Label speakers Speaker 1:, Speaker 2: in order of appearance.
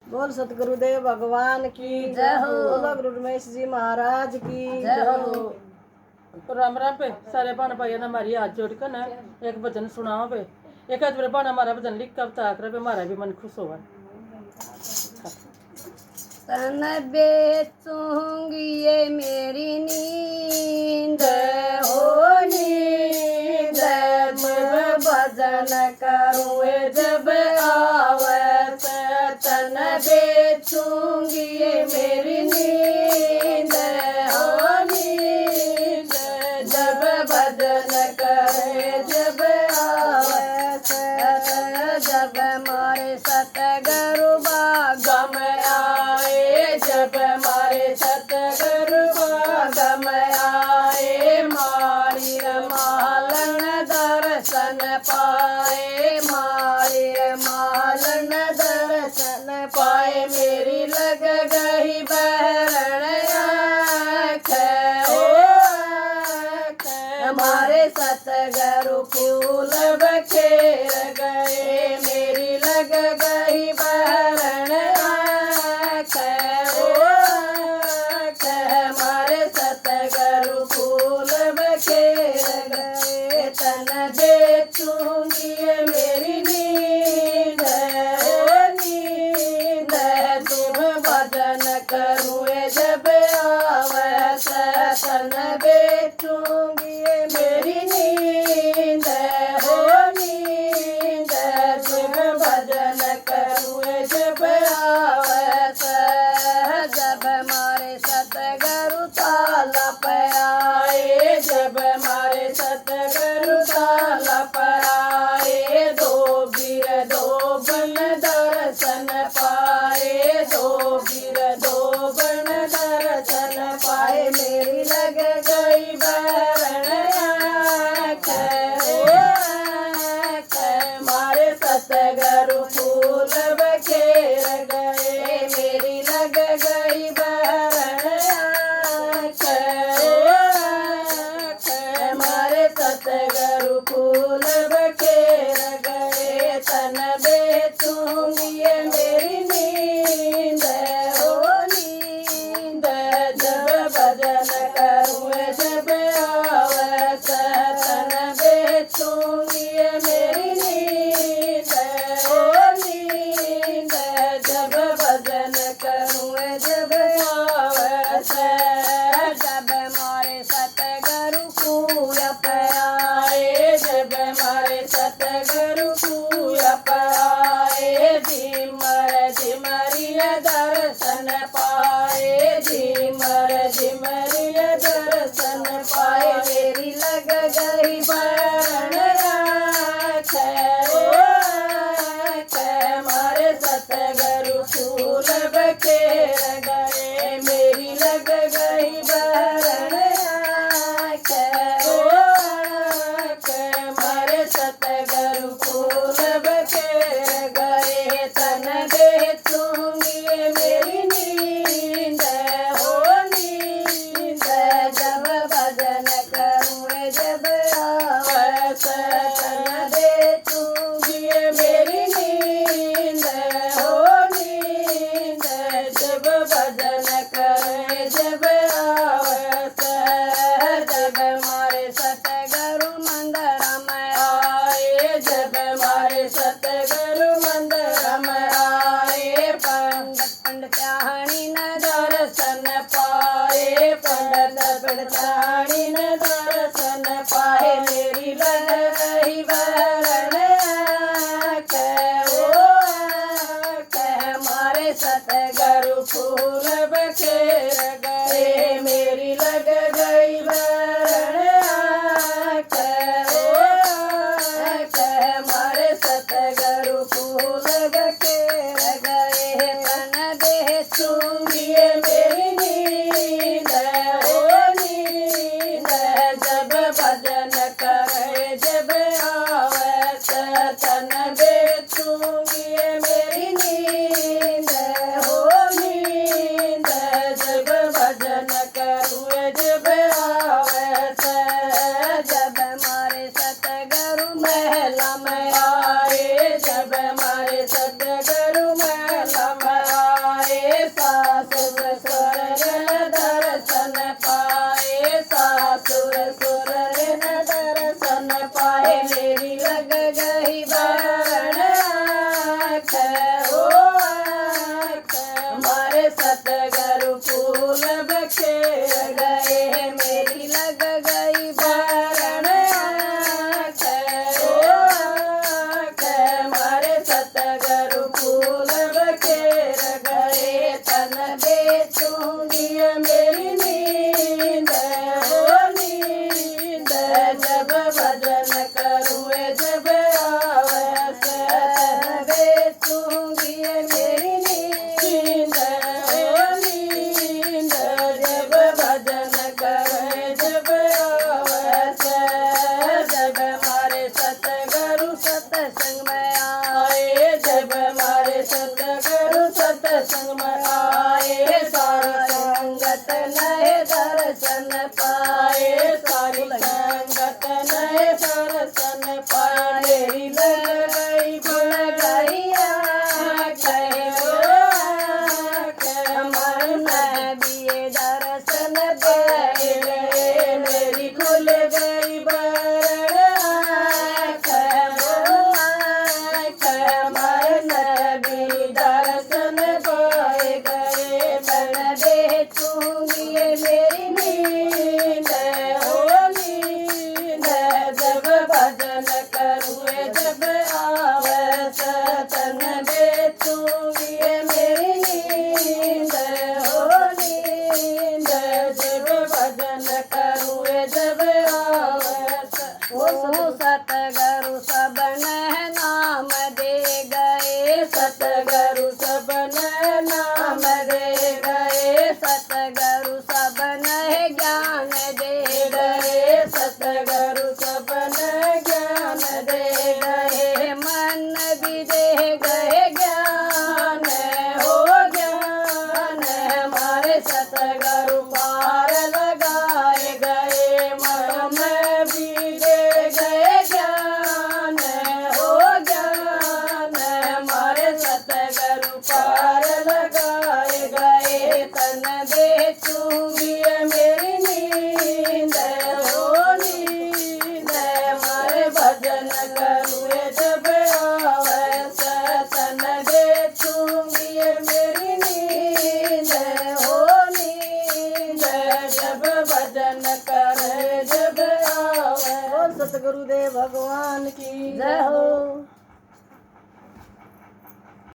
Speaker 1: बोल सतगुरुदेव भगवान की
Speaker 2: जय हो।
Speaker 1: बोलो गुरु रमेश जी महाराज की
Speaker 2: जय हो।
Speaker 3: तो राम राम पे सारे भाण भाई ने हमारी हाथ जोड़ कर ना एक भजन सुनाओ पे एक आज मेरे भाण हमारा भजन लिख कर बता कर हमारा भी मन खुश होगा।
Speaker 2: तन बेचूंगी ये मेरी नींद हो नींद, जब भजन करूँ जब आवत, तन बेचूंगी ये मेरी नींद हो नींद, जब भजन करे जब आवत, जब मारे सतगुरु बागम आए, जब मारे सतगुरु बागम आए, मारी मालन दर्शन पाए, मारी मालन दर्शन पाए, मेरी लग गई बहरण आँख ओ आँख, हमारे सतगुरु फूल बखेर गए, मेरी लग गई बहरण आँख ओ आँख, हमारे सतगुरु फूल बखेर गए, तन बेचूंगी ये मेरी नींद ओ नींद, तुम भजन करूँ जब आवत, तन बेचूंगी ये मेरी नींद हो नींद, तुम भजन करूँ जब आवत, जब मारे सतगुरु ताला पाए, जब मारे सतगुरु ताला पाए, दो बीर दो बन दर्शन पाए, दो बीर दो बन दर्शन पाए, मेरी लग गई बहरण आँख ओ आँख, मारे सतगुरु फूल बखेर गए, मेरी लग गई बहरण आँख ओ आँख, मारे सतगुरु फूल बखेर गए, तन बेचूंगी ये मेरी नींद हो नींद, जब भजन करूँ जब आवत, तन बेचूंगी ये मेरी नींद हो नींद, जब भजन करूँ जब आवत, जब मारे सतगुरु पूया पाए, जब मारे सतगुरु पूया पाए, झिमर झिमरिय दर्शन पाए, झिमर झिमरिय दर्शन पाए, मेरी लग गई बहरण आँख ओ आँख, मारे सतगुरु फूल बखेर गए, मेरी लग गई बहरण आँख ओ आँख, मारे सतगुरु फूल बखेर गए, तन बेचूंगी ये मेरी नींद हो नींद, जब भजन करूँ जब आवत, तन बेचूंगी ये मेरी नींद हो नींद, जब भजन करे जब आवत, जब मारे सतगुरु मंदिर में आए, जब मारे सतगुरु मंदिर में आए, पंडित पंडितानी न दर्शन पाए, पंडित पंडितानी न दर्शन पाए, मेरी लग गई बहरण आँख ओ आँख, हमारे सतगुरु फूल बखेर गए, मेरी लग गई बहरण आँख ओ आँख, हमारे सतगुरु फूल बखेर गए, तन बेचूंगी ये मेरी नींद हो नींद, जब भजन करे जब आवत, तन बेचूंगी ये मेरी नींद हो नींद, जब सासु ससुर ऋण दर्शन पाए, सासु ससुर ऋण दर्शन पाए, मेरी लग गई बरण आँख हो आँख, हमारे सतगुरु फूल बखेर गए, मेरी लग गई बरण आँख हो आँख, हमारे सतगुरु फूल बखेर गए, तन बेचूंगी मेरी नींद हो नींद, जब भजन करूँ जब आवस, तन बेचूंगी मेरी नींद हो नींद, जब भजन करूँ जब आवस, जब हमारे सतगुरु सत्संग में आए, जब हमारे सतगुरु सत्संग में आए, सारी संगत नए दर्शन पाए, सारी संगत नए दर्शन पाए, मेरी लग गई खुल गई आँख हो आँख, हमारे नबी दर्शन दे गए, मेरी खुल गई बरण आँख हो आँख, हमारे नबी दर्शन पाए गए, मैं बेचूंगी मेरी नींद हो नींद, जब भजन करूँ जब आवस, तन बेचूंगी मेरी नींद हो नींद, जब भजन करूँ जब आवस, ओ सतगुरु सबने नाम दे गए, सतगुरु सबने नाम दे गए, सतगुरु सबने ज्ञान दे गए, सतगुरु सबने ज्ञान दे गए, मन भी दे गए ज्ञान हो ज्ञान, हमारे सतगुरु पार लगाए गए, मन भी दे गए ज्ञान हो ज्ञान, हमारे सतगुरु पार लगाए गए, तन बेचूंगी मेरी नींद हो नींद, हमारे भजन करूँ जब आवस, तन बेचूंगी मेरी नींद हो नींद, जब भजन करे जब आवस।
Speaker 1: सतगुरुदेव भगवान की
Speaker 2: जय हो।